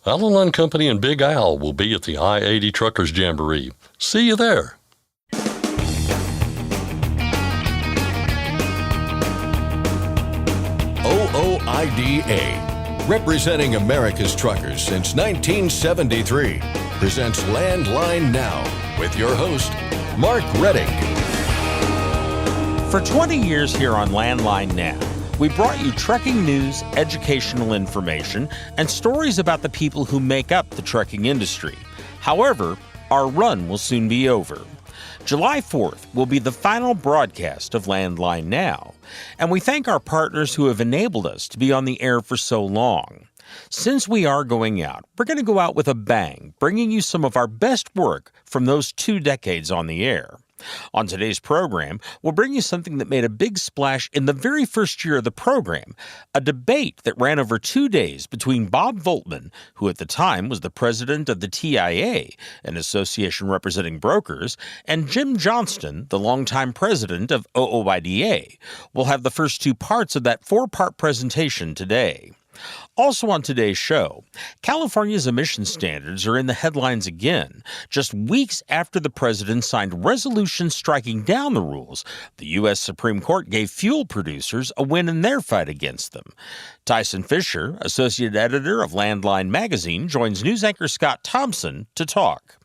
Allen Company and Big Al will be at the I-80 Truckers Jamboree. See you there. OOIDA, representing America's truckers since 1973, presents Landline Now with your host, Mark Reddick. For 20 years here on Landline Now, we brought you trucking news, educational information, and stories about the people who make up the trucking industry. However, our run will soon be over. July 4th will be the final broadcast of Landline Now, and we thank our partners who have enabled us to be on the air for so long. Since we are going out, we're going to go out with a bang, bringing you some of our best work from those 2 decades on the air. On today's program, we'll bring you something that made a big splash in the very first year of the program, a debate that ran over 2 days between Bob Voltman, who at the time was the president of the TIA, an association representing brokers, and Jim Johnston, the longtime president of OOIDA. We'll have the first 2 parts of that 4-part presentation today. Also on today's show, California's emission standards are in the headlines again. Just weeks after the president signed resolutions striking down the rules, the U.S. Supreme Court gave fuel producers a win in their fight against them. Tyson Fisher, associate editor of Landline magazine, joins news anchor Scott Thompson to talk.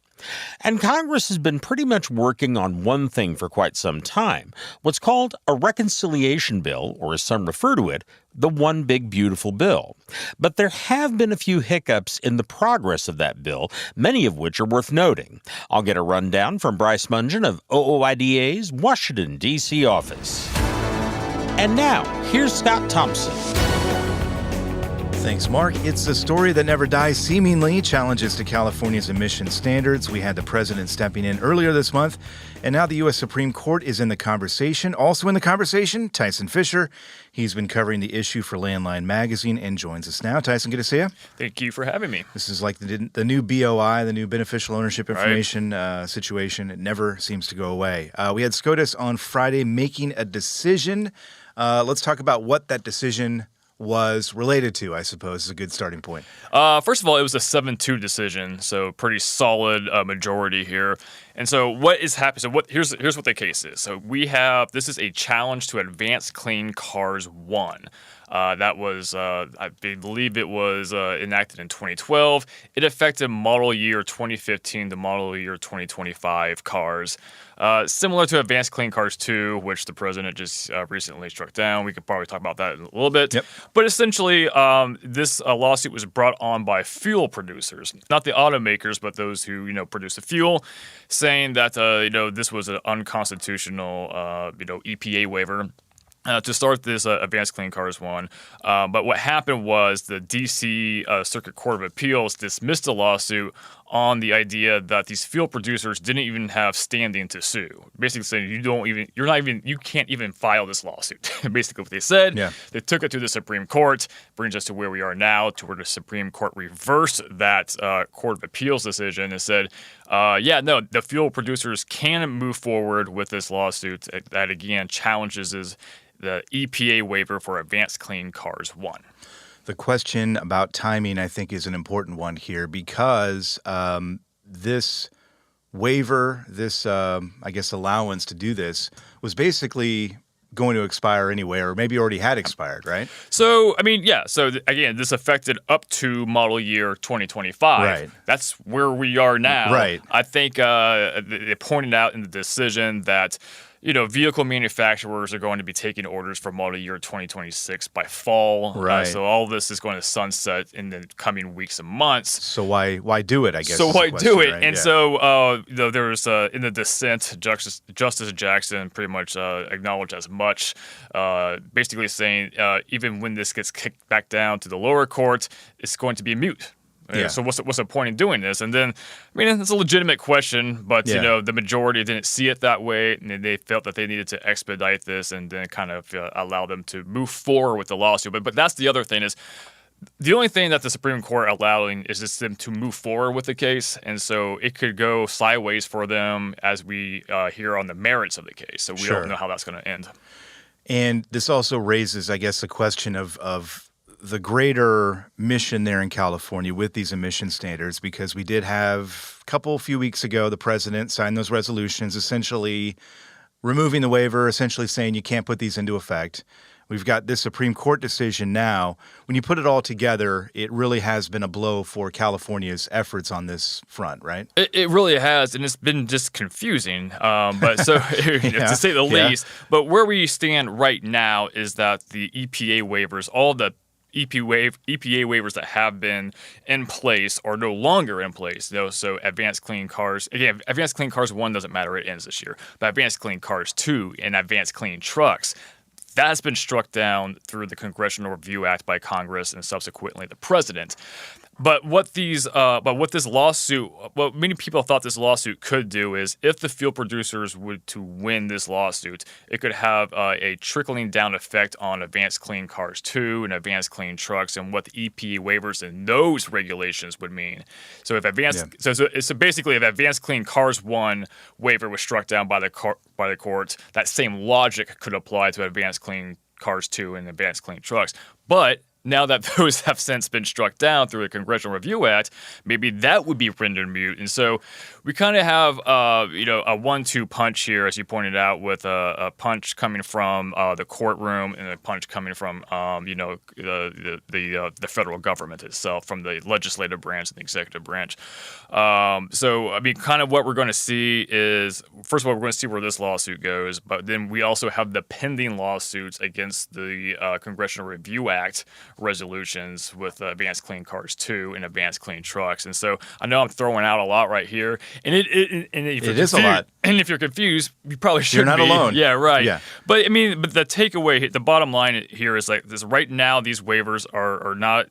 And Congress has been pretty much working on one thing for quite some time, what's called a reconciliation bill, or as some refer to it, the One Big Beautiful Bill. But there have been a few hiccups in the progress of that bill, many of which are worth noting. I'll get a rundown from Bryce Mungen of OOIDA's Washington, D.C. office. And now, here's Scott Thompson. Thanks, Mark. It's a story that never dies, seemingly. Challenges to California's emission standards. We had the president stepping in earlier this month, and now the U.S. Supreme Court is in the conversation. Also in the conversation, Tyson Fisher. He's been covering the issue for Landline magazine and joins us now. Tyson, good to see you. Thank you for having me. This is like the new BOI, the new beneficial ownership information situation. It never seems to go away. We had SCOTUS on Friday making a decision. Let's talk about what that decision was related to, I suppose, is a good starting point. First of all, it was a 7-2 decision, so pretty solid majority here. And so what is happening? So here's what the case is. So this is a challenge to Advanced Clean Cars 1. That was, I believe it was enacted in 2012. It affected model year 2015 to model year 2025 cars. Similar to Advanced Clean Cars 2, which the president just recently struck down. We could probably talk about that in a little bit. Yep. But essentially, this lawsuit was brought on by fuel producers, not the automakers, but those who produce the fuel, saying that this was an unconstitutional EPA waiver to start this Advanced Clean Cars 1. But what happened was the D.C. Circuit Court of Appeals dismissed the lawsuit on the idea that these fuel producers didn't even have standing to sue. Basically saying you can't even file this lawsuit. Basically what they said. Yeah. They took it to the Supreme Court, brings us to where we are now, to where the Supreme Court reversed that Court of Appeals decision and said, the fuel producers can move forward with this lawsuit that again challenges the EPA waiver for Advanced Clean Cars 1. The question about timing, I think, is an important one here because this waiver, this, allowance to do this was basically going to expire anyway, or maybe already had expired, right? So, again, this affected up to model year 2025. Right. That's where we are now. Right. I think they pointed out in the decision that vehicle manufacturers are going to be taking orders for model year 2026 by fall. Right. So all this is going to sunset in the coming weeks and months. So why do it, I guess? So why do it? Right? And so there was, in the dissent, Justice Jackson pretty much acknowledged as much, basically saying even when this gets kicked back down to the lower court, it's going to be moot. Yeah. So what's the point in doing this? And then, it's a legitimate question, but the majority didn't see it that way, and they felt that they needed to expedite this and then kind of allow them to move forward with the lawsuit. But that's the other thing is, the only thing that the Supreme Court allowing is just them to move forward with the case, and so it could go sideways for them as we hear on the merits of the case. So we don't know how that's going to end. And this also raises, I guess, the question of the greater mission there in California with these emission standards, because we did have a few weeks ago, the president signed those resolutions essentially removing the waiver, essentially saying you can't put these into effect. We've got this Supreme Court decision now. When you put it all together, it really has been a blow for California's efforts on this front, right? It really has, and it's been just confusing, but so to say the least. But where we stand right now is that the EPA waivers, all the EPA waivers that have been in place are no longer in place. So Advanced Clean Cars, again, Advanced Clean Cars 1 doesn't matter, it ends this year. But Advanced Clean Cars 2 and Advanced Clean Trucks, that's been struck down through the Congressional Review Act by Congress and subsequently the president. But what this lawsuit, what many people thought this lawsuit could do is, if the fuel producers would to win this lawsuit, it could have a trickling down effect on Advanced Clean Cars 2 and Advanced Clean Trucks, and what the EPA waivers and those regulations would mean. So if so basically, if Advanced Clean Cars 1 waiver was struck down by the courts, that same logic could apply to Advanced Clean Cars 2 and Advanced Clean Trucks. But now that those have since been struck down through the Congressional Review Act, maybe that would be rendered moot. And so we kind of have, a 1-2 punch here, as you pointed out, with a punch coming from the courtroom and a punch coming from, the federal government itself, from the legislative branch and the executive branch. So, I mean, kind of what we're going to see is, first of all, we're going to see where this lawsuit goes, but then we also have the pending lawsuits against the Congressional Review Act resolutions with Advanced Clean Cars 2 and Advanced Clean Trucks. And so I know I'm throwing out a lot right here, and it is a lot. And if you're confused, you probably shouldn't be. You're not alone. Yeah, right. Yeah. But I mean, the takeaway, the bottom line here is like this: right now, these waivers are not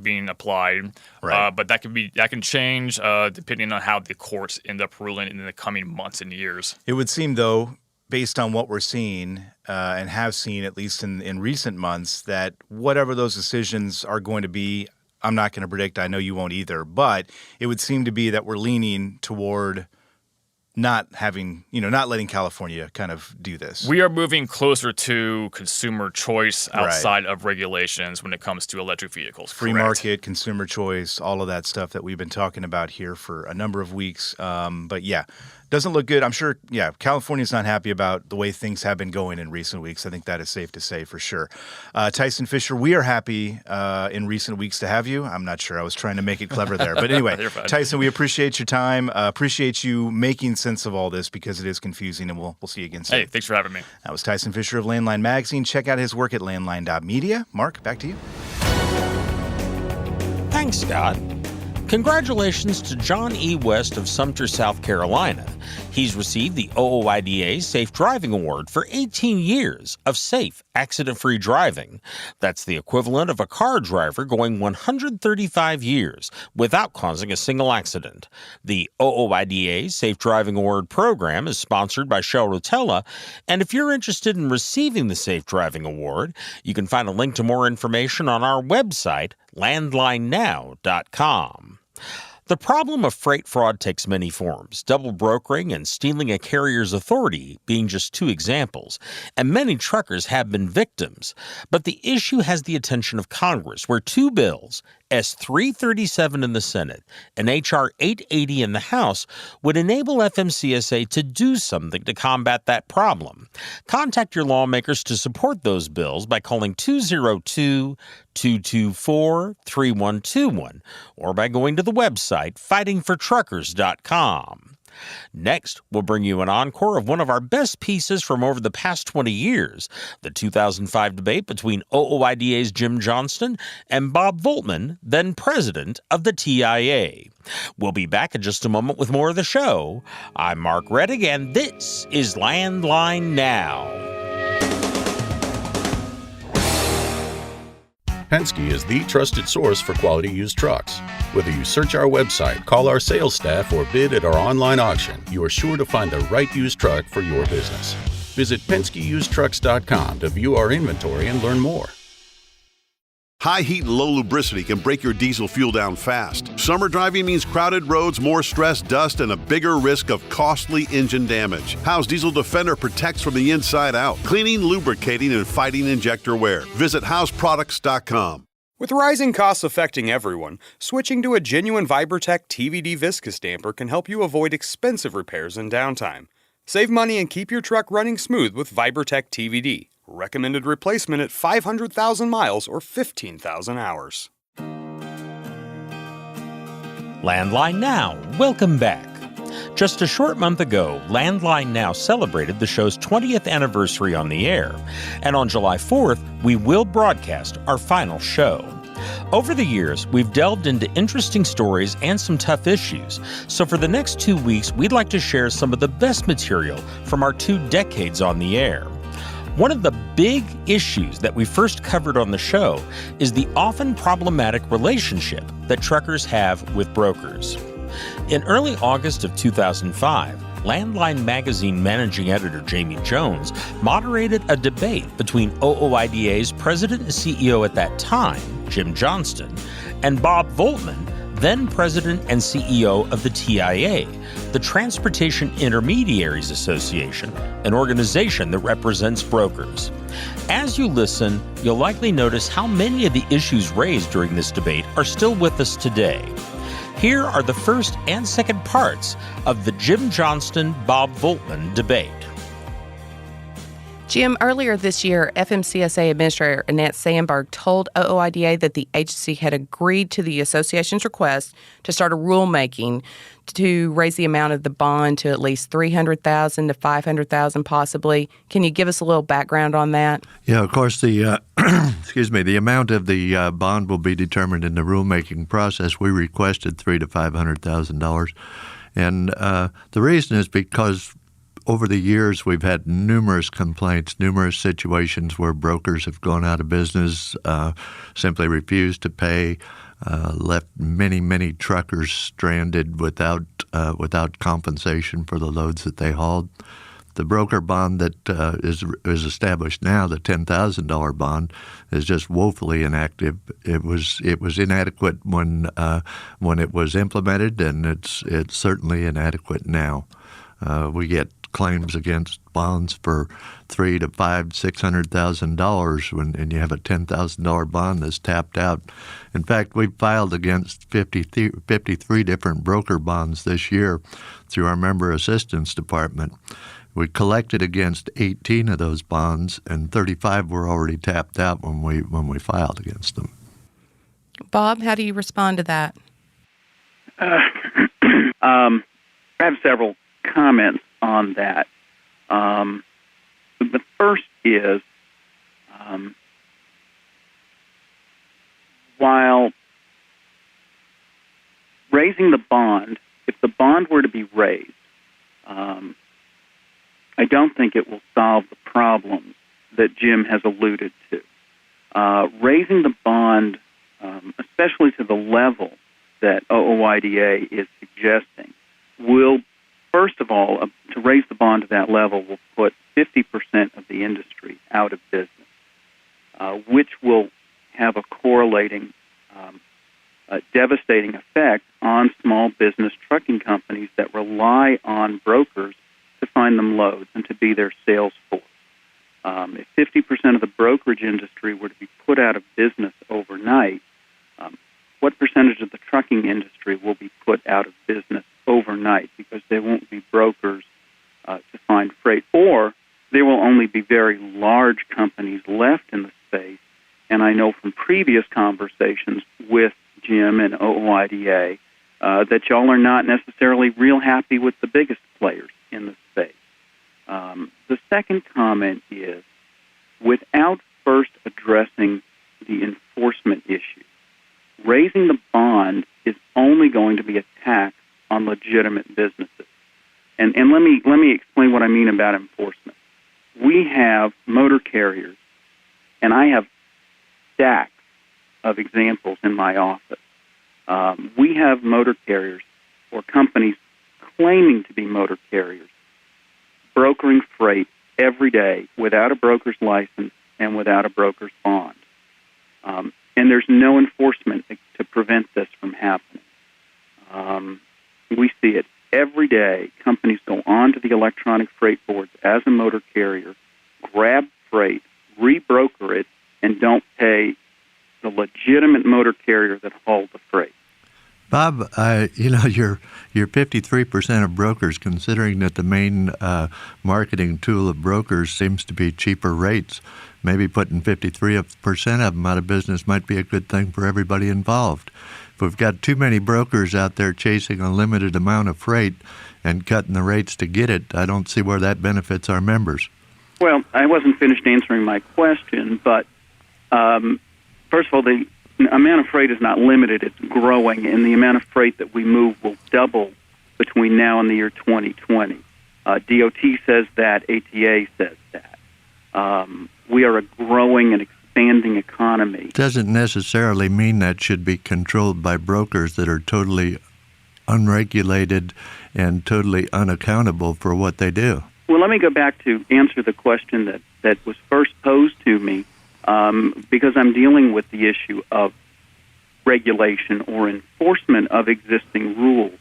being applied. Right. But that can change depending on how the courts end up ruling in the coming months and years. It would seem, though, based on what we're seeing and have seen, at least in recent months, that whatever those decisions are going to be, I'm not going to predict. I know you won't either. But it would seem to be that we're leaning toward not letting California kind of do this. We are moving closer to consumer choice outside of regulations when it comes to electric vehicles. Free market, consumer choice, all of that stuff that we've been talking about here for a number of weeks. But yeah, doesn't look good. I'm sure, California's not happy about the way things have been going in recent weeks. I think that is safe to say for sure. Tyson Fisher, we are happy in recent weeks to have you. I'm not sure. I was trying to make it clever there. But anyway, Tyson, we appreciate your time. Appreciate you making sense of all this, because it is confusing, and we'll see you again soon. Hey, thanks for having me. That was Tyson Fisher of Landline Magazine. Check out his work at landline.media. Mark, back to you. Thanks, Scott. Congratulations to John E. West of Sumter, South Carolina. He's received the OOIDA Safe Driving Award for 18 years of safe, accident-free driving. That's the equivalent of a car driver going 135 years without causing a single accident. The OOIDA Safe Driving Award program is sponsored by Shell Rotella, and if you're interested in receiving the Safe Driving Award, you can find a link to more information on our website, landlinenow.com. The problem of freight fraud takes many forms, double brokering and stealing a carrier's authority being just two examples, and many truckers have been victims. But the issue has the attention of Congress, where two bills, S-337 in the Senate and H.R. 880 in the House, would enable FMCSA to do something to combat that problem. Contact your lawmakers to support those bills by calling 202-224-3121 or by going to the website fightingfortruckers.com. Next, we'll bring you an encore of one of our best pieces from over the past 20 years, the 2005 debate between OOIDA's Jim Johnston and Bob Voltman, then president of the TIA. We'll be back in just a moment with more of the show. I'm Mark Reddick, and this is Landline Now. Penske is the trusted source for quality used trucks. Whether you search our website, call our sales staff, or bid at our online auction, you are sure to find the right used truck for your business. Visit PenskeUsedTrucks.com to view our inventory and learn more. High heat and low lubricity can break your diesel fuel down fast. Summer driving means crowded roads, more stress, dust, and a bigger risk of costly engine damage. Howe's Diesel Defender protects from the inside out, cleaning, lubricating, and fighting injector wear. Visit houseproducts.com. With rising costs affecting everyone, switching to a genuine Vibertech TVD viscous damper can help you avoid expensive repairs and downtime. Save money and keep your truck running smooth with Vibertech TVD. Recommended replacement at 500,000 miles or 15,000 hours. Landline Now, welcome back. Just a short month ago, Landline Now celebrated the show's 20th anniversary on the air, and on July 4th, we will broadcast our final show. Over the years, we've delved into interesting stories and some tough issues, so for the next 2 weeks, we'd like to share some of the best material from our 2 decades on the air. One of the big issues that we first covered on the show is the often problematic relationship that truckers have with brokers. In early August of 2005, Landline Magazine managing editor Jamie Jones moderated a debate between OOIDA's president and CEO at that time, Jim Johnston, and Bob Voltman, then president and CEO of the TIA, the Transportation Intermediaries Association, an organization that represents brokers. As you listen, you'll likely notice how many of the issues raised during this debate are still with us today. Here are the first and second parts of the Jim Johnston-Bob Voltman debate. Jim, earlier this year, FMCSA Administrator Annette Sandberg told OOIDA that the agency had agreed to the association's request to start a rulemaking to raise the amount of the bond to at least $300,000 to $500,000 possibly. Can you give us a little background on that? Yeah, of course, the the amount of the bond will be determined in the rulemaking process. We requested $300,000 to $500,000, and the reason is because over the years, we've had numerous complaints, numerous situations where brokers have gone out of business, simply refused to pay, left many truckers stranded without compensation for the loads that they hauled. The broker bond that is established now, the $10,000 bond, is just woefully inactive. It was inadequate when it was implemented, and it's certainly inadequate now. We get claims against bonds for $300,000 to $500,000, $600,000 and you have a $10,000 bond that's tapped out. In fact, we filed against 53 different broker bonds this year through our member assistance department. We collected against 18 of those bonds, and 35 were already tapped out when we filed against them. Bob, how do you respond to that? I have several comments on that. The first is, while raising the bond, if the bond were to be raised, I don't think it will solve the problems that Jim has alluded to. Raising the bond, especially to the level that OOIDA is suggesting, will, first of all, to raise the bond to that level will put 50% of the industry out of business, which will have a correlating, devastating effect on small business trucking companies that rely on brokers to find them loads and to be their sales force. If 50% of the brokerage industry were to be put out of business overnight, what percentage of the trucking industry will be put out of business overnight because there won't be brokers to find freight, or there will only be very large companies left in the space? And I know from previous conversations with Jim and OOIDA that y'all are not necessarily real happy with the biggest players in the space. The second comment is, without first addressing the enforcement issue, raising the bond is only going to be a tax on legitimate businesses. And let me explain what I mean about enforcement. We have motor carriers, and I have stacks of examples in my office. We have motor carriers or companies claiming to be motor carriers brokering freight every day without a broker's license and without a broker's bond. And there's no enforcement to prevent this from happening. We see it every day. Companies go onto the electronic freight boards as a motor carrier, grab freight, rebroker it, and don't pay the legitimate motor carrier that hauled the freight. Bob, you're 53% of brokers, considering that the main marketing tool of brokers seems to be cheaper rates. Maybe putting 53% of them out of business might be a good thing for everybody involved. If we've got too many brokers out there chasing a limited amount of freight and cutting the rates to get it, I don't see where that benefits our members. Well, I wasn't finished answering my question, but first of all, the amount of freight is not limited. It's growing, and the amount of freight that we move will double between now and the year 2020. DOT says that. ATA says that. We are a growing and expanding economy. Doesn't necessarily mean that should be controlled by brokers that are totally unregulated and totally unaccountable for what they do. Well, let me go back to answer the question that was first posed to me, because I'm dealing with the issue of regulation or enforcement of existing rules.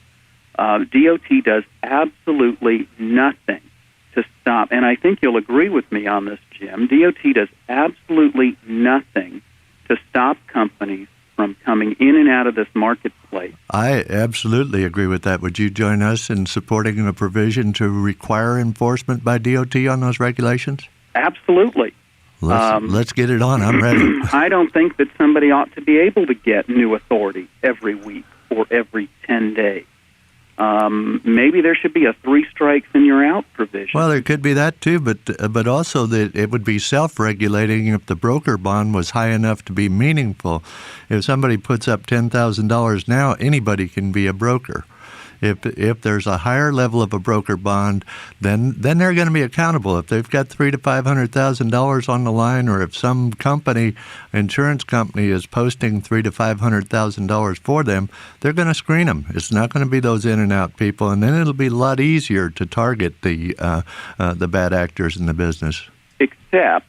DOT does absolutely nothing to stop, and I think you'll agree with me on this, Jim. DOT does absolutely nothing to stop companies from coming in and out of this marketplace. I absolutely agree with that. Would you join us in supporting a provision to require enforcement by DOT on those regulations? Absolutely. Let's get it on. I'm ready. I don't think that somebody ought to be able to get new authority every week or every 10 days. Maybe there should be a 3 strikes and you're out provision. Well, there could be that too, but also that it would be self-regulating if the broker bond was high enough to be meaningful. If somebody puts up $10,000 now, anybody can be a broker. If there's a higher level of a broker bond, then they're going to be accountable. If they've got $300,000 to $500,000 on the line, or if some insurance company is posting $300,000 to $500,000 for them, they're going to screen them. It's not going to be those in and out people, and then it'll be a lot easier to target the bad actors in the business. Except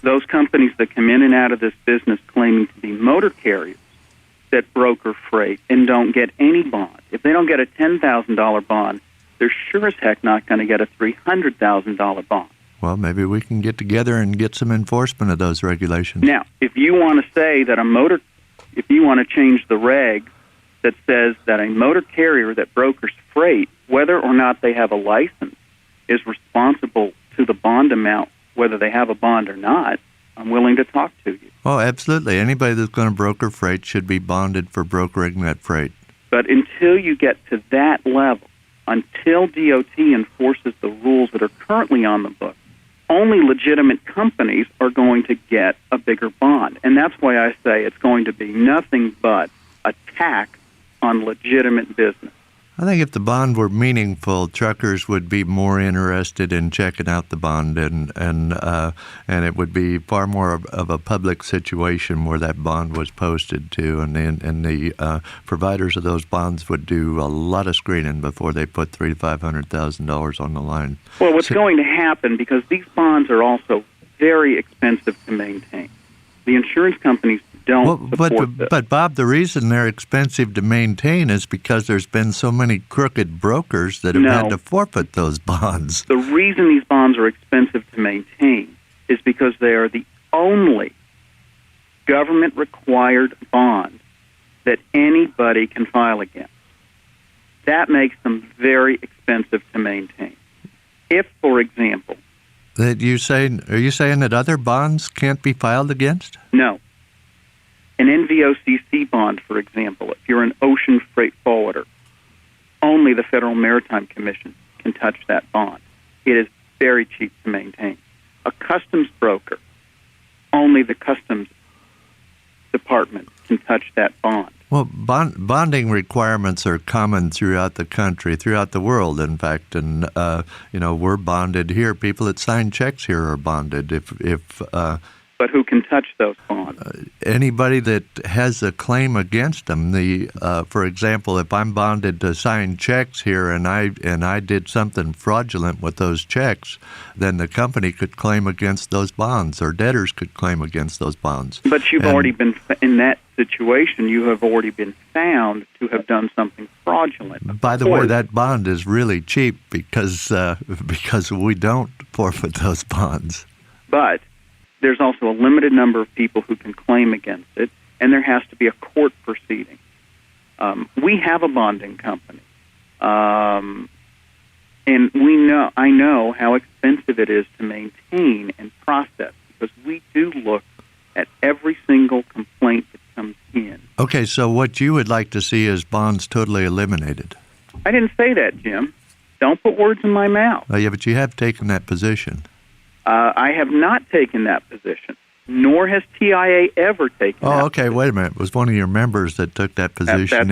those companies that come in and out of this business claiming to be motor carriers that broker freight and don't get any bond. If they don't get a $10,000 bond, they're sure as heck not going to get a $300,000 bond. Well, maybe we can get together and get some enforcement of those regulations. Now, if you want to say that if you want to change the reg that says that a motor carrier that brokers freight, whether or not they have a license, is responsible to the bond amount, whether they have a bond or not, I'm willing to talk to you. Oh, absolutely. Anybody that's going to broker freight should be bonded for brokering that freight. But until you get to that level, until DOT enforces the rules that are currently on the book, only legitimate companies are going to get a bigger bond. And that's why I say it's going to be nothing but a tax on legitimate business. I think if the bond were meaningful, truckers would be more interested in checking out the bond, and it would be far more of a public situation where that bond was posted to, and the providers of those bonds would do a lot of screening before they put $300,000 to $500,000 on the line. Well, what's going to happen, because these bonds are also very expensive to maintain, the insurance companies don't support this. But Bob, the reason they're expensive to maintain is because there's been so many crooked brokers that have had to forfeit those bonds. The reason these bonds are expensive to maintain is because they are the only government-required bond that anybody can file against. That makes them very expensive to maintain. If, for example... Are you saying that other bonds can't be filed against? No. An NVOCC bond, for example, if you're an ocean freight forwarder, only the Federal Maritime Commission can touch that bond. It is very cheap to maintain. A customs broker, only the Customs Department can touch that bond. Well, bonding requirements are common throughout the country, throughout the world, in fact. And, we're bonded here. People that sign checks here are bonded. But who can touch those bonds? Anybody that has a claim against them. For example, if I'm bonded to sign checks here and I did something fraudulent with those checks, then the company could claim against those bonds, or debtors could claim against those bonds. But you've already been in that situation. You have already been found to have done something fraudulent. By the way, that bond is really cheap because we don't forfeit those bonds. But there's also a limited number of people who can claim against it, and there has to be a court proceeding. We have a bonding company, and I know how expensive it is to maintain and process, because we do look at every single complaint that comes in. Okay, so what you would like to see is bonds totally eliminated. I didn't say that, Jim. Don't put words in my mouth. Yeah, but you have taken that position. I have not taken that position, nor has TIA ever taken that okay, wait a minute. It was one of your members that took that position.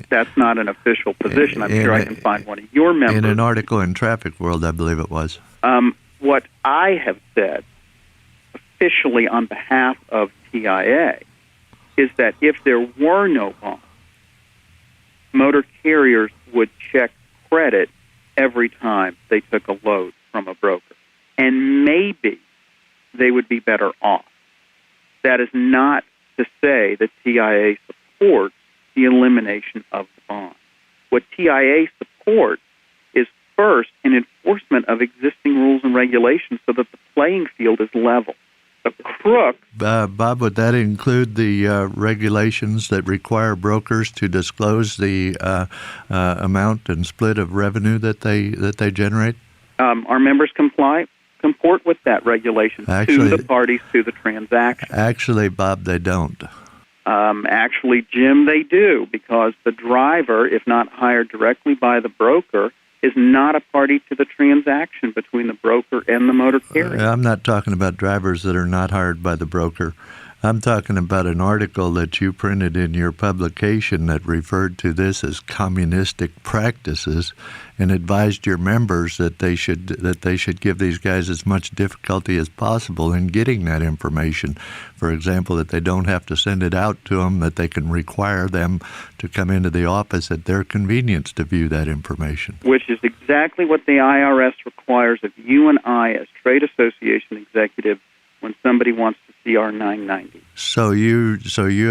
That's not an official position. I'm sure I can find one of your members. In an article in Traffic World, I believe it was. What I have said officially on behalf of TIA is that if there were no bonds, motor carriers would check credit every time they took a load from a broker. And maybe they would be better off. That is not to say that TIA supports the elimination of the bond. What TIA supports is, first, an enforcement of existing rules and regulations so that the playing field is level. The crooks... Bob, would that include the regulations that require brokers to disclose the amount and split of revenue that they generate? Our members comport with that regulation to the parties to the transaction. Actually, Bob, they don't. Actually, Jim, they do, because the driver, if not hired directly by the broker, is not a party to the transaction between the broker and the motor carrier. I'm not talking about drivers that are not hired by the broker. I'm talking about an article that you printed in your publication that referred to this as communistic practices and advised your members that they should give these guys as much difficulty as possible in getting that information. For example, that they don't have to send it out to them, that they can require them to come into the office at their convenience to view that information. Which is exactly what the IRS requires of you and I as trade association executives when somebody wants to see our 990. So you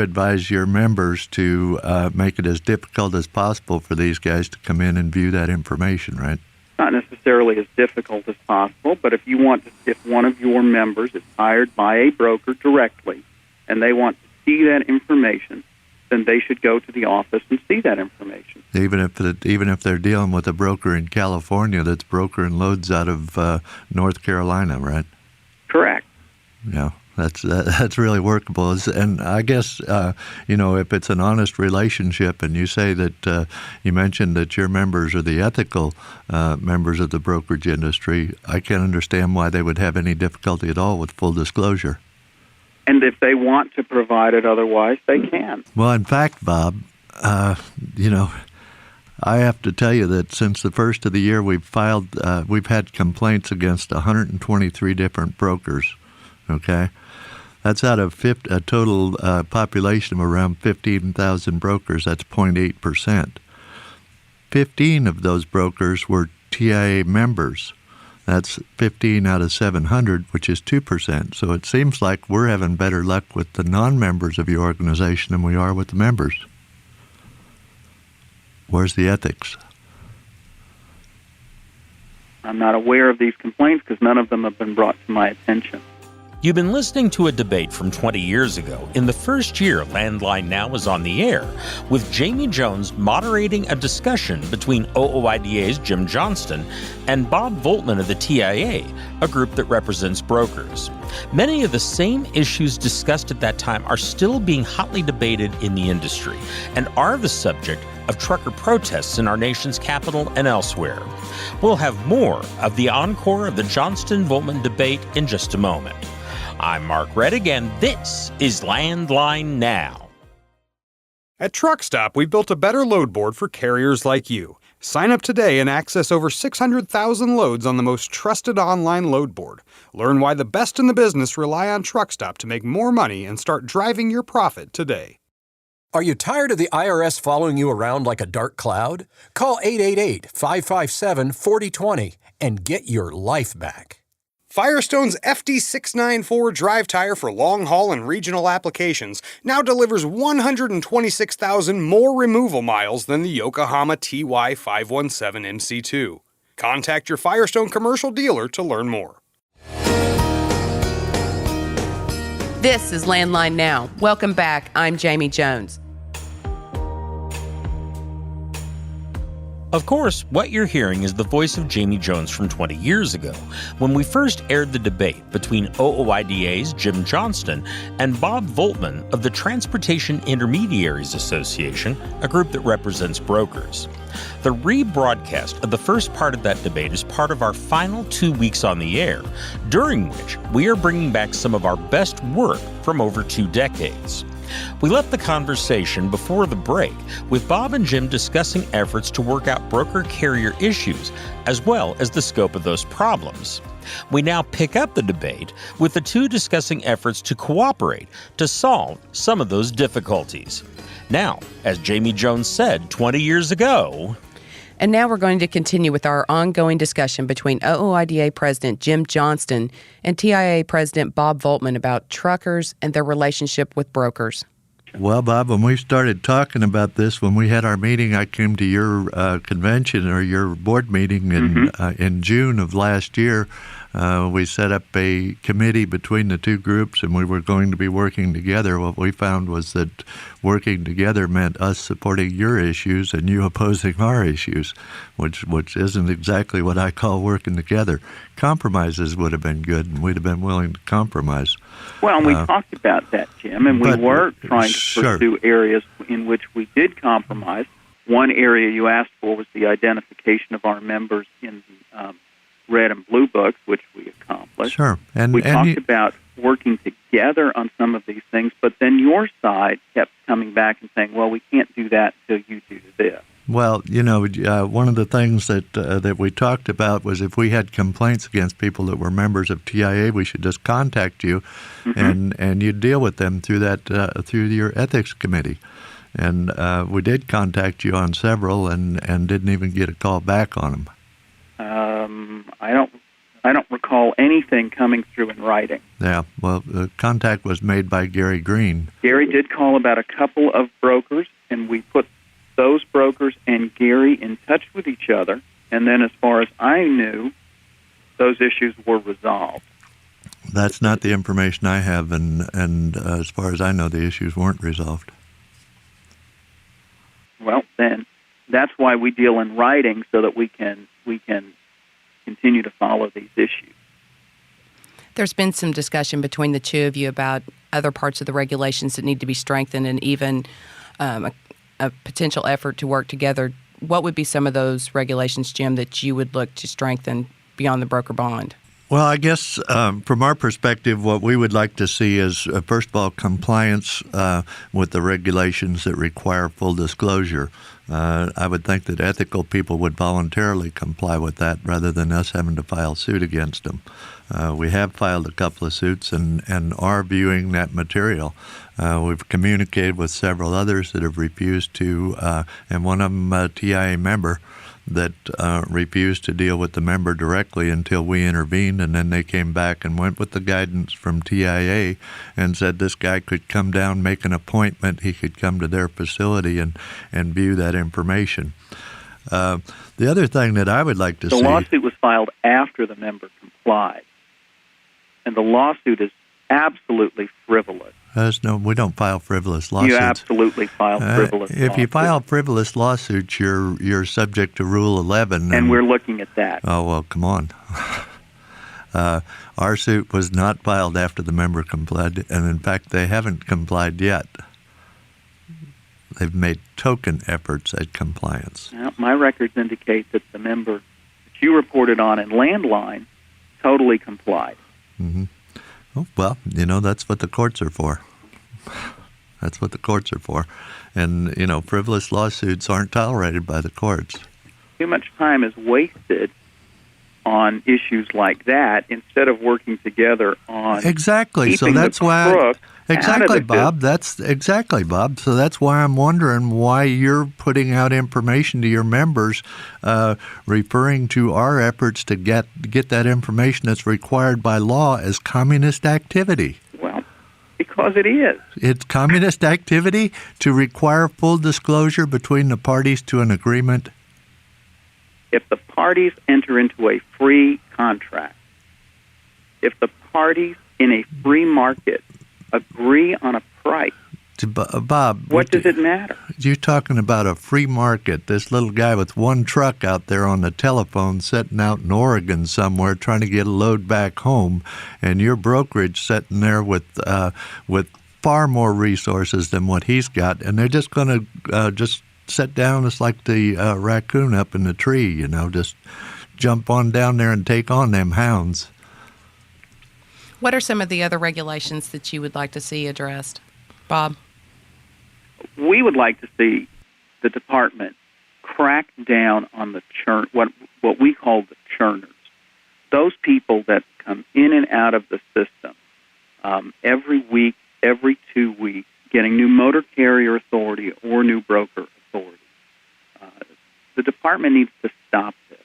advise your members to make it as difficult as possible for these guys to come in and view that information, right? Not necessarily as difficult as possible, but if one of your members is hired by a broker directly and they want to see that information, then they should go to the office and see that information. Even if they're dealing with a broker in California that's brokering loads out of North Carolina, right? Correct. Yeah, that's really workable. And I guess, if it's an honest relationship, and you say that you mentioned that your members are the ethical members of the brokerage industry, I can't understand why they would have any difficulty at all with full disclosure. And if they want to provide it otherwise, they can. Well, in fact, Bob, I have to tell you that since the first of the year, we've had complaints against 123 different brokers. Okay, that's out of a total population of around 15,000 brokers. That's 0.8%. 15 of those brokers were TIA members. That's 15 out of 700, which is 2%. So it seems like we're having better luck with the non-members of your organization than we are with the members. Where's the ethics? I'm not aware of these complaints because none of them have been brought to my attention. You've been listening to a debate from 20 years ago, in the first year Landline Now was on the air, with Jamie Jones moderating a discussion between OOIDA's Jim Johnston and Bob Voltman of the TIA, a group that represents brokers. Many of the same issues discussed at that time are still being hotly debated in the industry and are the subject of trucker protests in our nation's capital and elsewhere. We'll have more of the encore of the Johnston-Voltman debate in just a moment. I'm Mark Reddick, and this is Landline Now. At Truck Stop, we've built a better load board for carriers like you. Sign up today and access over 600,000 loads on the most trusted online load board. Learn why the best in the business rely on Truck Stop to make more money and start driving your profit today. Are you tired of the IRS following you around like a dark cloud? Call 888-557-4020 and get your life back. Firestone's FD694 drive tire for long haul and regional applications now delivers 126,000 more removal miles than the Yokohama TY517 MC2. Contact your Firestone commercial dealer to learn more. This is Landline Now. Welcome back. I'm Jamie Jones. Of course, what you're hearing is the voice of Jamie Jones from 20 years ago, when we first aired the debate between OOIDA's Jim Johnston and Bob Voltman of the Transportation Intermediaries Association, a group that represents brokers. The rebroadcast of the first part of that debate is part of our final 2 weeks on the air, during which we are bringing back some of our best work from over 2 decades. We left the conversation before the break with Bob and Jim discussing efforts to work out broker-carrier issues, as well as the scope of those problems. We now pick up the debate with the two discussing efforts to cooperate to solve some of those difficulties. Now, as Jamie Jones said 20 years ago... And now we're going to continue with our ongoing discussion between OOIDA President Jim Johnston and TIA President Bob Voltman about truckers and their relationship with brokers. Well, Bob, when we started talking about this, when we had our meeting, I came to your convention or your board meeting in June of last year. We set up a committee between the two groups, and we were going to be working together. What we found was that working together meant us supporting your issues and you opposing our issues, which isn't exactly what I call working together. Compromises would have been good, and we'd have been willing to compromise. Well, we talked about that, Jim, and we were trying to pursue areas in which we did compromise. One area you asked for was the identification of our members in the red and blue books, which we accomplished. Sure. We talked about working together on some of these things, but then your side kept coming back and saying, well, we can't do that until you do this. Well, one of the things that we talked about was if we had complaints against people that were members of TIA, we should just contact you, and you'd deal with them through through your ethics committee. And we did contact you on several, and didn't even get a call back on them. I don't recall anything coming through in writing. Yeah, well, the contact was made by Gary Green. Gary did call about a couple of brokers, and we put those brokers and Gary in touch with each other, and then as far as I knew, those issues were resolved. That's not the information I have, and as far as I know, the issues weren't resolved. Well, then that's why we deal in writing, so that we can continue to follow these issues. There's been some discussion between the two of you about other parts of the regulations that need to be strengthened, and even a potential effort to work together. What would be some of those regulations, Jim, that you would look to strengthen beyond the broker bond? Well, I guess from our perspective, what we would like to see is, first of all, compliance with the regulations that require full disclosure. I would think that ethical people would voluntarily comply with that rather than us having to file suit against them. We have filed a couple of suits and are viewing that material. We've communicated with several others that have refused to, and one of them a TIA member, that refused to deal with the member directly until we intervened, and then they came back and went with the guidance from TIA and said this guy could come down, make an appointment, he could come to their facility and view that information. The other thing that I would like to see... The lawsuit was filed after the member complied, and the lawsuit is absolutely frivolous. We don't file frivolous lawsuits. You absolutely file frivolous lawsuits. If you file frivolous lawsuits, you're subject to Rule 11. And we're looking at that. Oh, well, come on. Our suit was not filed after the member complied, and in fact, they haven't complied yet. They've made token efforts at compliance. Now, my records indicate that the member that you reported on in Landline totally complied. Mm-hmm. Oh, well, that's what the courts are for. That's what the courts are for. And, frivolous lawsuits aren't tolerated by the courts. Too much time is wasted on issues like that instead of working together on exactly. So that's why exactly, Bob. That's exactly, Bob. So that's why I'm wondering why you're putting out information to your members, referring to our efforts to get that information that's required by law as communist activity. Well, because it is. It's communist activity to require full disclosure between the parties to an agreement. If the parties enter into a free contract, if the parties in a free market agree on a price, Bob, what does it matter? You're talking about a free market. This little guy with one truck out there on the telephone sitting out in Oregon somewhere trying to get a load back home, and your brokerage sitting there with far more resources than what he's got, and they're just going to just sit down. It's like the raccoon up in the tree, just jump on down there and take on them hounds. What are some of the other regulations that you would like to see addressed, Bob? We would like to see the department crack down on the what we call the churners, those people that come in and out of the system every week, every 2 weeks, getting new motor carrier authority or new broker authority. The department needs to stop this.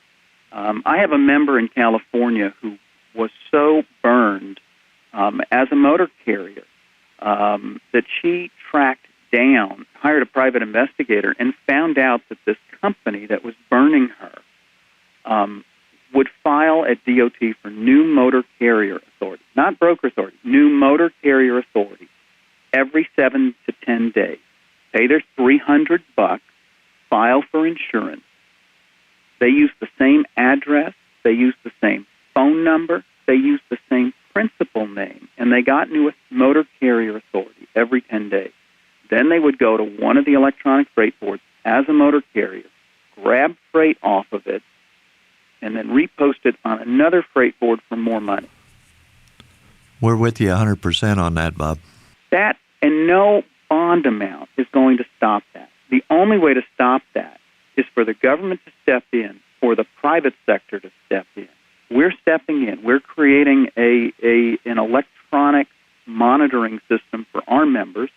I have a member in California who was so burned as a motor carrier that she tracked down, hired a private investigator, and found out that this company that was burning her would file at DOT for new motor carrier authority, not broker authority, new motor carrier authority every 7 to 10 days. Pay their $300, file for insurance. They use the same address, they use the same phone number, they use the same principal name, and they got new motor carrier authority every 10 days. Then they would go to one of the electronic freight boards as a motor carrier, grab freight off of it, and then repost it on another freight board for more money. We're with you 100% on that, Bob. That, and no bond amount is going to stop that. The only way to stop that is for the government to step in or the private sector to step in. We're stepping in. We're creating an electronic monitoring system for our members,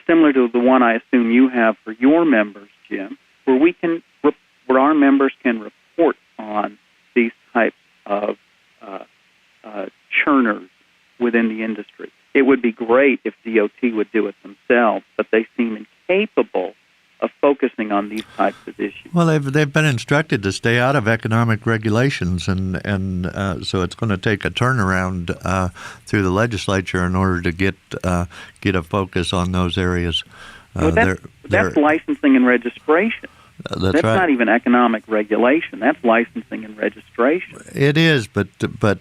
similar to the one I assume you have for your members, Jim, where our members can report on these types of churners within the industry. It would be great if DOT would do it themselves, but they seem incapable of focusing on these types of issues. Well, they've been instructed to stay out of economic regulations, and so it's going to take a turnaround through the legislature in order to get a focus on those areas. Well, that's licensing and registration. That's right. Not even economic regulation. That's licensing and registration. It is, but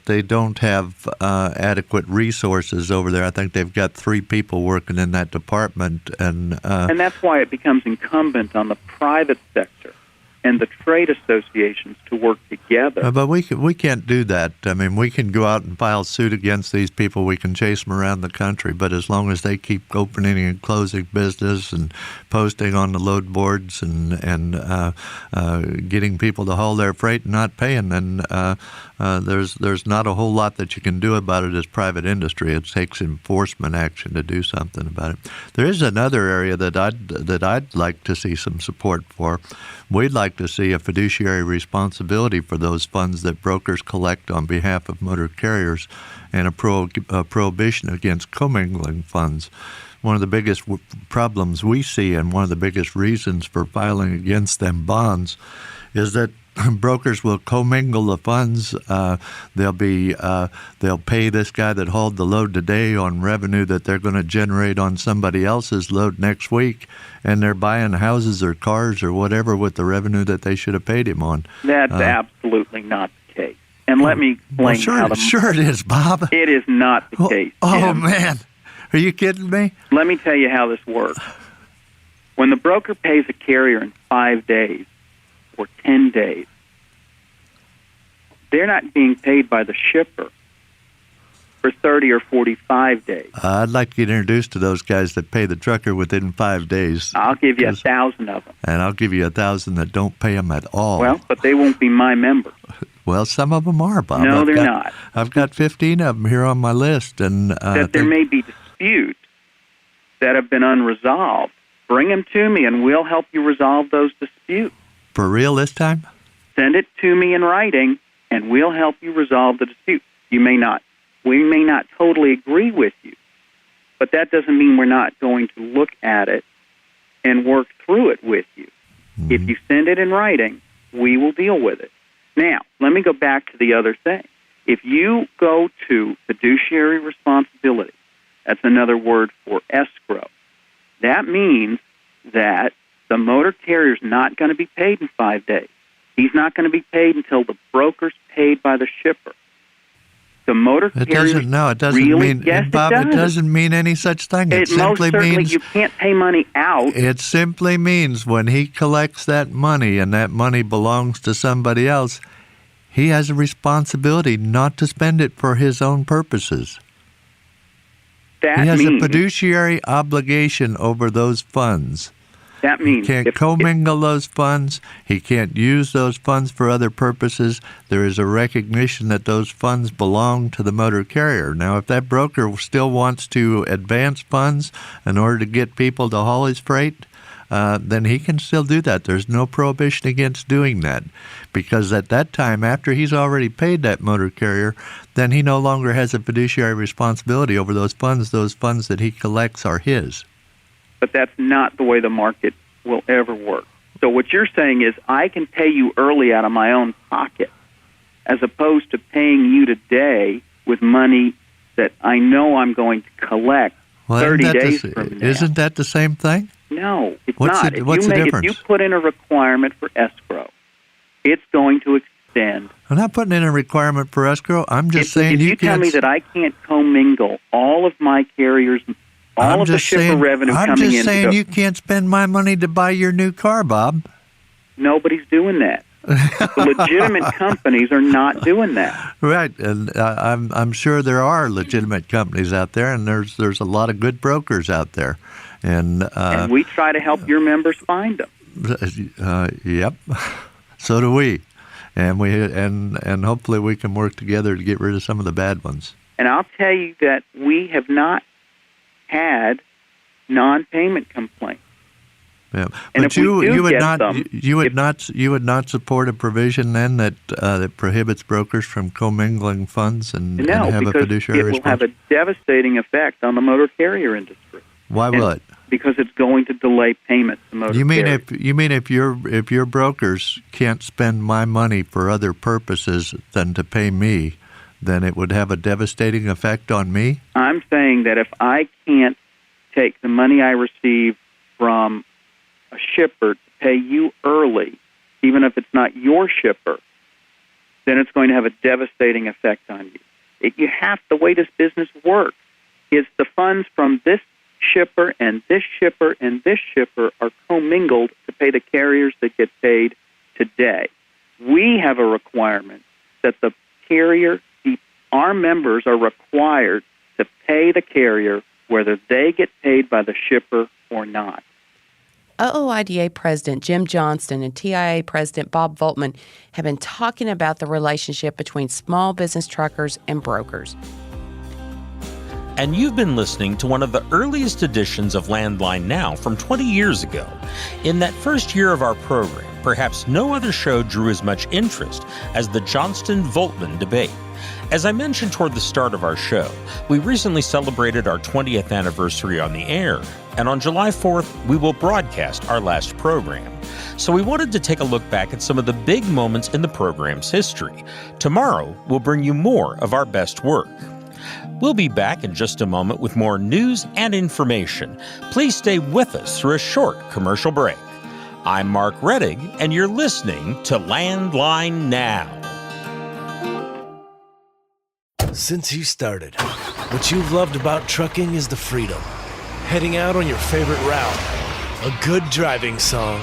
they don't have adequate resources over there. I think they've got 3 people working in that department, and that's why it becomes incumbent on the private sector and the trade associations to work together. But we can't do that. I mean, we can go out and file suit against these people. We can chase them around the country. But as long as they keep opening and closing business and posting on the load boards and getting people to haul their freight and not paying, then there's not a whole lot that you can do about it as private industry. It takes enforcement action to do something about it. There is another area that I'd like to see some support for. We'd like to see a fiduciary responsibility for those funds that brokers collect on behalf of motor carriers, and a prohibition against commingling funds. One of the biggest problems we see, and one of the biggest reasons for filing against them bonds, is that brokers will commingle the funds. They'll pay this guy that hauled the load today on revenue that they're going to generate on somebody else's load next week, and they're buying houses or cars or whatever with the revenue that they should have paid him on. That's absolutely not the case. And let me explain how Sure it is, Bob. It is not the case, Jim. Oh, man. Are you kidding me? Let me tell you how this works. When the broker pays a carrier in 5 days or 10 days, they're not being paid by the shipper for 30 or 45 days. I'd like to get introduced to those guys that pay the trucker within 5 days. I'll give you 1,000 of them. And I'll give you 1,000 that don't pay them at all. Well, but they won't be my members. Well, some of them are, Bob. No, they're not. I've got 15 of them here on my list. And that there may be disputes that have been unresolved. Bring them to me, and we'll help you resolve those disputes. For real this time? Send it to me in writing, and we'll help you resolve the dispute. We may not totally agree with you, but that doesn't mean we're not going to look at it and work through it with you. Mm-hmm. If you send it in writing, we will deal with it. Now, let me go back to the other thing. If you go to fiduciary responsibility That's another word for escrow. That means that the motor carrier's not going to be paid in 5 days. He's not going to be paid until the broker's paid by the shipper. The motor carrier it doesn't mean any such thing. It simply means you can't pay money out. It simply means when he collects that money and that money belongs to somebody else, he has a responsibility not to spend it for his own purposes. He has a fiduciary obligation over those funds. That means he can't commingle those funds. He can't use those funds for other purposes. There is a recognition that those funds belong to the motor carrier. Now, if that broker still wants to advance funds in order to get people to haul his freight, then he can still do that. There's no prohibition against doing that, because at that time, after he's already paid that motor carrier, then he no longer has a fiduciary responsibility over those funds. Those funds that he collects are his. But that's not the way the market will ever work. So what you're saying is I can pay you early out of my own pocket, as opposed to paying you today with money that I know I'm going to collect 30 days from now. Isn't that the same thing? No, it's What's not. the difference? If you put in a requirement for escrow, it's going to extend. I'm not putting in a requirement for escrow. I'm just saying if you tell me that I can't commingle all of my carriers, all of the shipper revenue coming in. I'm just saying you can't spend my money to buy your new car, Bob. Nobody's doing that. The legitimate companies are not doing that. Right, and I'm sure there are legitimate companies out there, and there's a lot of good brokers out there, and we try to help your members find them. Yep, so do we, and hopefully we can work together to get rid of some of the bad ones. And I'll tell you that we have not had non-payment complaints. Yeah. But you would not support a provision then that prohibits brokers from commingling funds and have a fiduciary responsibility? It will have a devastating effect on the motor carrier industry. Why will it? Because it's going to delay payments to motor carriers. You mean if your brokers can't spend my money for other purposes than to pay me, then it would have a devastating effect on me? I'm saying that if I can't take the money I receive from a shipper to pay you early, even if it's not your shipper, then it's going to have a devastating effect on you. The way this business works is the funds from this shipper and this shipper and this shipper are commingled to pay the carriers that get paid today. We have a requirement that the carrier, our members are required to pay the carrier whether they get paid by the shipper or not. OOIDA President Jim Johnston and TIA President Bob Voltman have been talking about the relationship between small business truckers and brokers. And you've been listening to one of the earliest editions of Landline Now from 20 years ago. In that first year of our program, perhaps no other show drew as much interest as the Johnston-Voltman debate. As I mentioned toward the start of our show, we recently celebrated our 20th anniversary on the air, and on July 4th, we will broadcast our last program. So we wanted to take a look back at some of the big moments in the program's history. Tomorrow, we'll bring you more of our best work. We'll be back in just a moment with more news and information. Please stay with us through a short commercial break. I'm Mark Rettig, and you're listening to Landline Now. Since you started, what you've loved about trucking is the freedom. Heading out on your favorite route, a good driving song,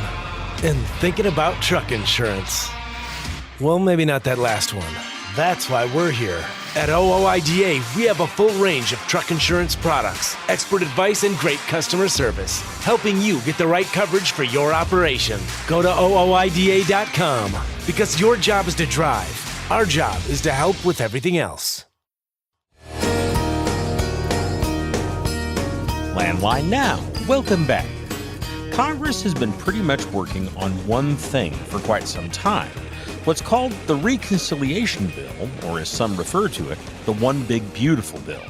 and thinking about truck insurance. Well, maybe not that last one. That's why we're here. At OOIDA, we have a full range of truck insurance products, expert advice, and great customer service, helping you get the right coverage for your operation. Go to OOIDA.com, because your job is to drive. Our job is to help with everything else. Landline Now. Welcome back. Congress has been pretty much working on one thing for quite some time. What's called the Reconciliation Bill, or as some refer to it, the One Big Beautiful Bill.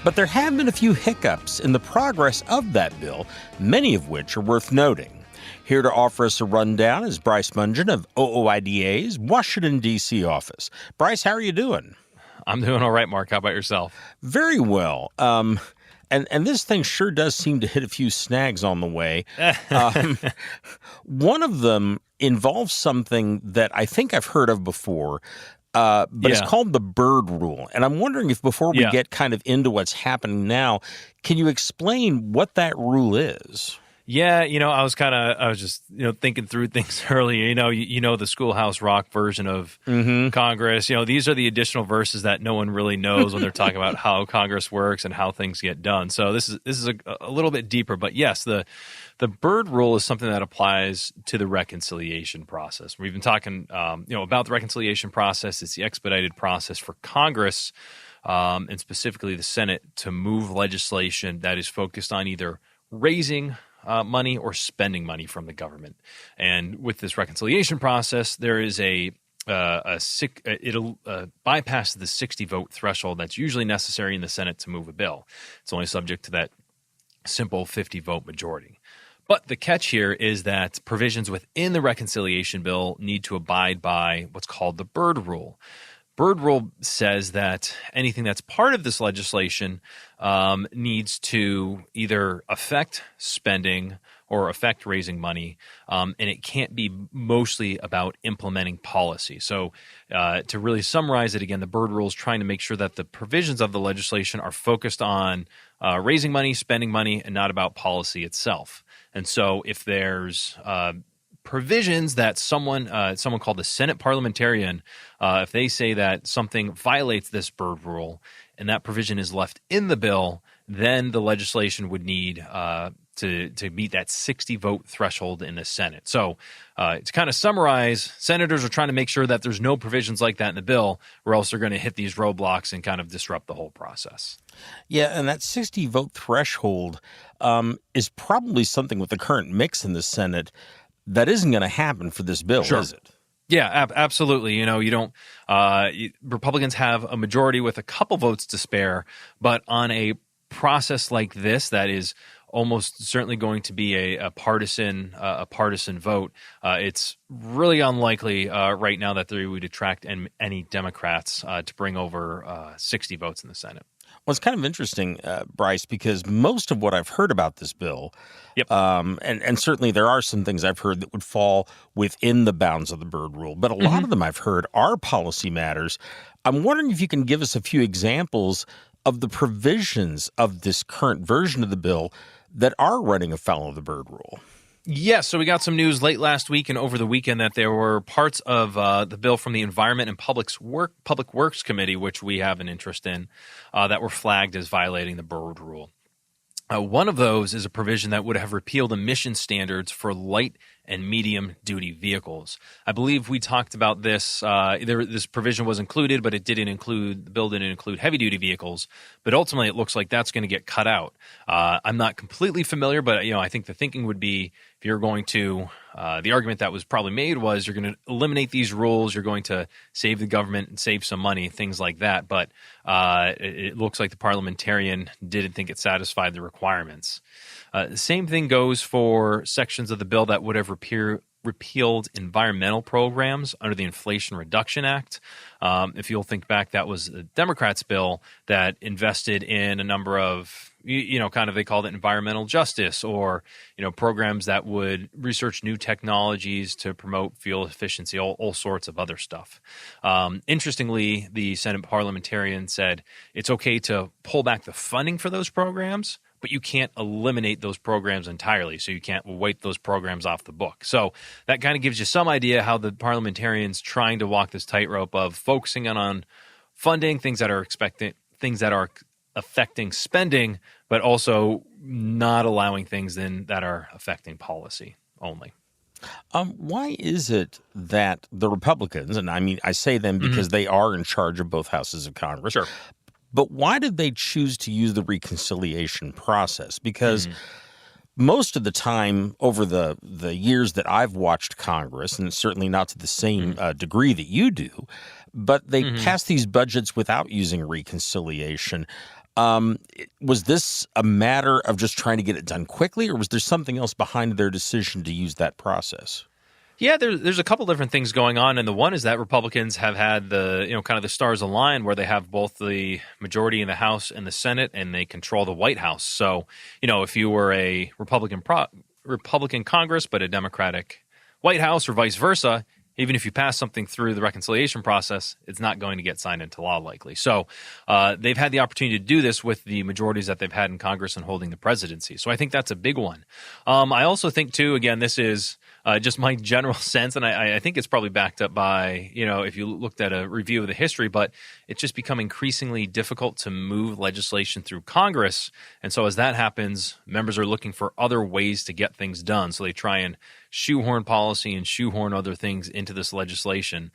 But there have been a few hiccups in the progress of that bill, many of which are worth noting. Here to offer us a rundown is Bryce Mungen of OOIDA's Washington, D.C. office. Bryce, how are you doing? I'm doing all right, Mark. How about yourself? Very well. And this thing sure does seem to hit a few snags on the way. One of them involves something that I think I've heard of before, but it's called the bird rule. And I'm wondering if before we get kind of into what's happening now, can you explain what that rule is? Yeah, I was just, thinking through things earlier. The Schoolhouse Rock version of Congress. These are the additional verses that no one really knows when they're talking about how Congress works and how things get done. So this is a little bit deeper. But yes, the bird rule is something that applies to the reconciliation process. We've been talking, about the reconciliation process. It's the expedited process for Congress, and specifically the Senate, to move legislation that is focused on either raising money or spending money from the government. And with this reconciliation process, there is it'll bypass the 60 vote threshold that's usually necessary in the Senate to move a bill. It's only subject to that simple 50 vote majority. But the catch here is that provisions within the reconciliation bill need to abide by what's called the bird rule. Bird rule says that anything that's part of this legislation needs to either affect spending or affect raising money, and it can't be mostly about implementing policy. So to really summarize it again, the bird rule is trying to make sure that the provisions of the legislation are focused on raising money, spending money, and not about policy itself. And so if there's provisions that someone called the Senate parliamentarian, if they say that something violates this bird rule and that provision is left in the bill, then the legislation would need to meet that 60 vote threshold in the Senate. So to kind of summarize, senators are trying to make sure that there's no provisions like that in the bill, or else they're going to hit these roadblocks and kind of disrupt the whole process. Yeah, and that 60 vote threshold is probably something with the current mix in the Senate that isn't going to happen for this bill, is it? Yeah, absolutely. You don't. Republicans have a majority with a couple votes to spare, but on a process like this, that is almost certainly going to be a partisan vote. It's really unlikely right now that they would attract any Democrats to bring over 60 votes in the Senate. Well, it's kind of interesting, Bryce, because most of what I've heard about this bill, and certainly there are some things I've heard that would fall within the bounds of the bird rule, but a lot of them I've heard are policy matters. I'm wondering if you can give us a few examples of the provisions of this current version of the bill that are running afoul of the bird rule. Yes, so we got some news late last week and over the weekend that there were parts of the bill from the Environment and Public Works Committee, which we have an interest in, that were flagged as violating the bird rule. One of those is a provision that would have repealed emission standards for light and medium-duty vehicles. I believe we talked about this. This provision was included, but the bill didn't include heavy-duty vehicles. But ultimately, it looks like that's going to get cut out. I'm not completely familiar, but I think the thinking would be if you're going to the argument that was probably made was you're going to eliminate these rules, you're going to save the government and save some money, things like that. But it looks like the parliamentarian didn't think it satisfied the requirements. The same thing goes for sections of the bill that would have repealed environmental programs under the Inflation Reduction Act. If you'll think back, that was a Democrats' bill that invested in a number of, they called it environmental justice, or, programs that would research new technologies to promote fuel efficiency, all sorts of other stuff. Interestingly, the Senate parliamentarian said it's okay to pull back the funding for those programs, but you can't eliminate those programs entirely, so you can't wipe those programs off the book. So that kind of gives you some idea how the parliamentarians trying to walk this tightrope of focusing on funding things that are affecting spending, but also not allowing things that are affecting policy only. Why is it that the Republicans, and I say them because they are in charge of both houses of Congress, sure, but why did they choose to use the reconciliation process? Because most of the time over the years that I've watched Congress, and certainly not to the same degree that you do, but they pass these budgets without using reconciliation. Was this a matter of just trying to get it done quickly, or was there something else behind their decision to use that process? Yeah, there's a couple different things going on, and the one is that Republicans have had kind of the stars align where they have both the majority in the House and the Senate, and they control the White House. So, if you were a Republican Congress but a Democratic White House or vice versa, even if you pass something through the reconciliation process, it's not going to get signed into law likely. So they've had the opportunity to do this with the majorities that they've had in Congress and holding the presidency. So I think that's a big one. I also think, too, again, this is just my general sense, and I think it's probably backed up by, if you looked at a review of the history, but it's just become increasingly difficult to move legislation through Congress. And so as that happens, members are looking for other ways to get things done. So they try and shoehorn policy and shoehorn other things into this legislation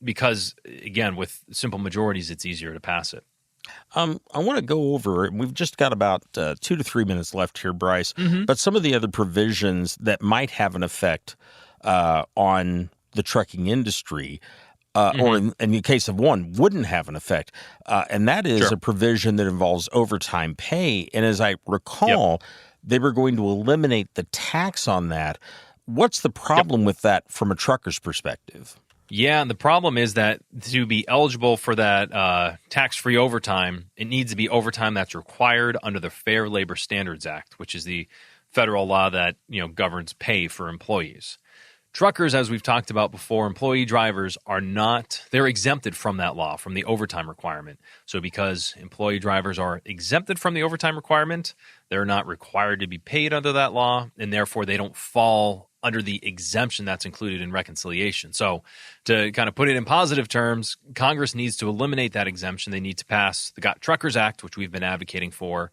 because, again, with simple majorities, it's easier to pass it. I want to go over, we've just got about 2 to 3 minutes left here, Bryce, but some of the other provisions that might have an effect on the trucking industry, or in the case of one, wouldn't have an effect, and that is a provision that involves overtime pay. And as I recall, they were going to eliminate the tax on that. What's the problem with that from a trucker's perspective? Yeah, and the problem is that to be eligible for that tax-free overtime, it needs to be overtime that's required under the Fair Labor Standards Act, which is the federal law that governs pay for employees. Truckers, as we've talked about before, employee drivers they're exempted from that law, from the overtime requirement. So because employee drivers are exempted from the overtime requirement, they're not required to be paid under that law, and therefore they don't fall under the exemption that's included in reconciliation. So to kind of put it in positive terms, Congress needs to eliminate that exemption. They need to pass the Got Truckers Act, which we've been advocating for,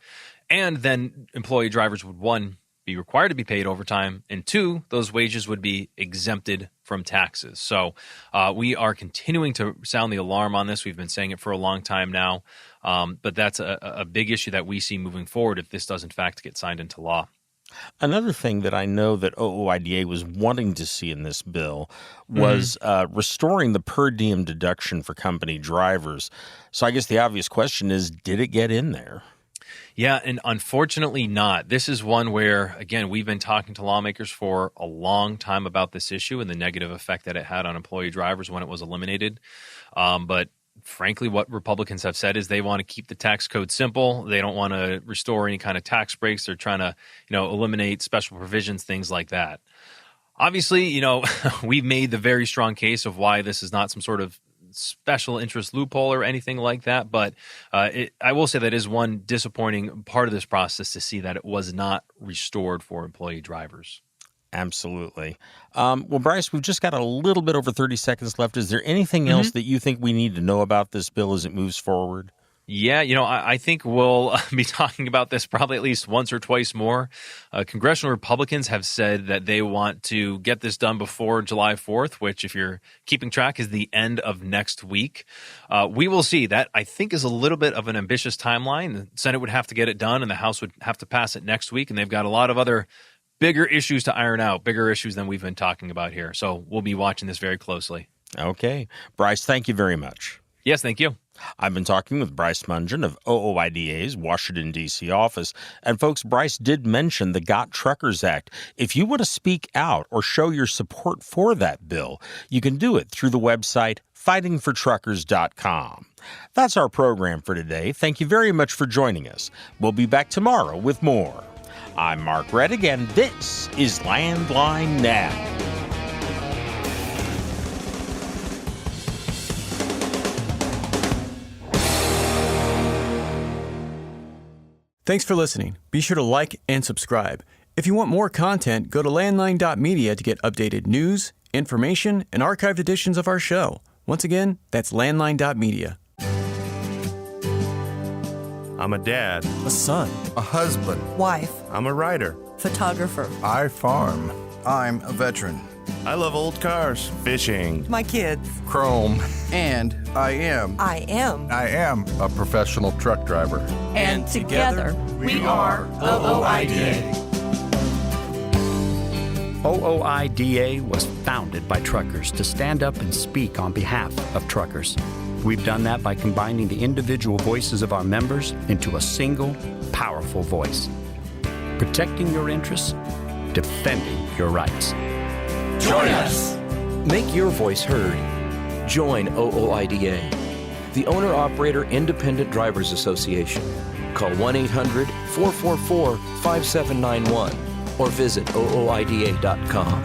and then employee drivers would, one, be required to be paid overtime, and two, those wages would be exempted from taxes. So we are continuing to sound the alarm on this. We've been saying it for a long time now, but that's a big issue that we see moving forward if this does in fact get signed into law. Another thing that I know that OOIDA was wanting to see in this bill was restoring the per diem deduction for company drivers. So I guess the obvious question is, did it get in there? Yeah, and unfortunately not. This is one where, again, we've been talking to lawmakers for a long time about this issue and the negative effect that it had on employee drivers when it was eliminated. But frankly, what Republicans have said is they want to keep the tax code simple. They don't want to restore any kind of tax breaks. They're trying to, eliminate special provisions, things like that. Obviously, we've made the very strong case of why this is not some sort of special interest loophole or anything like that. But I will say that is one disappointing part of this process to see that it was not restored for employee drivers. Absolutely. Well, Bryce, we've just got a little bit over 30 seconds left. Is there anything else that you think we need to know about this bill as it moves forward? Yeah, I think we'll be talking about this probably at least once or twice more. Congressional Republicans have said that they want to get this done before July 4th, which, if you're keeping track, is the end of next week. We will see. That, I think, is a little bit of an ambitious timeline. The Senate would have to get it done, and the House would have to pass it next week, and they've got a lot of other bigger issues to iron out, bigger issues than we've been talking about here. So we'll be watching this very closely. Okay. Bryce, thank you very much. Yes, thank you. I've been talking with Bryce Mungen of OOIDA's Washington, D.C. office. And folks, Bryce did mention the Got Truckers Act. If you want to speak out or show your support for that bill, you can do it through the website fightingfortruckers.com. That's our program for today. Thank you very much for joining us. We'll be back tomorrow with more. I'm Mark Reddick, and this is Landline Now. Thanks for listening. Be sure to like and subscribe. If you want more content, go to landline.media to get updated news, information, and archived editions of our show. Once again, that's landline.media. I'm a dad, a son, a husband, wife, I'm a writer, photographer, I farm, I'm a veteran, I love old cars, fishing, my kids, Chrome, and I am a professional truck driver. And together we are OOIDA. OOIDA was founded by truckers to stand up and speak on behalf of truckers. We've done that by combining the individual voices of our members into a single, powerful voice. Protecting your interests, defending your rights. Join us. Make your voice heard. Join OOIDA, the Owner-Operator Independent Drivers Association. Call 1-800-444-5791 or visit OOIDA.com.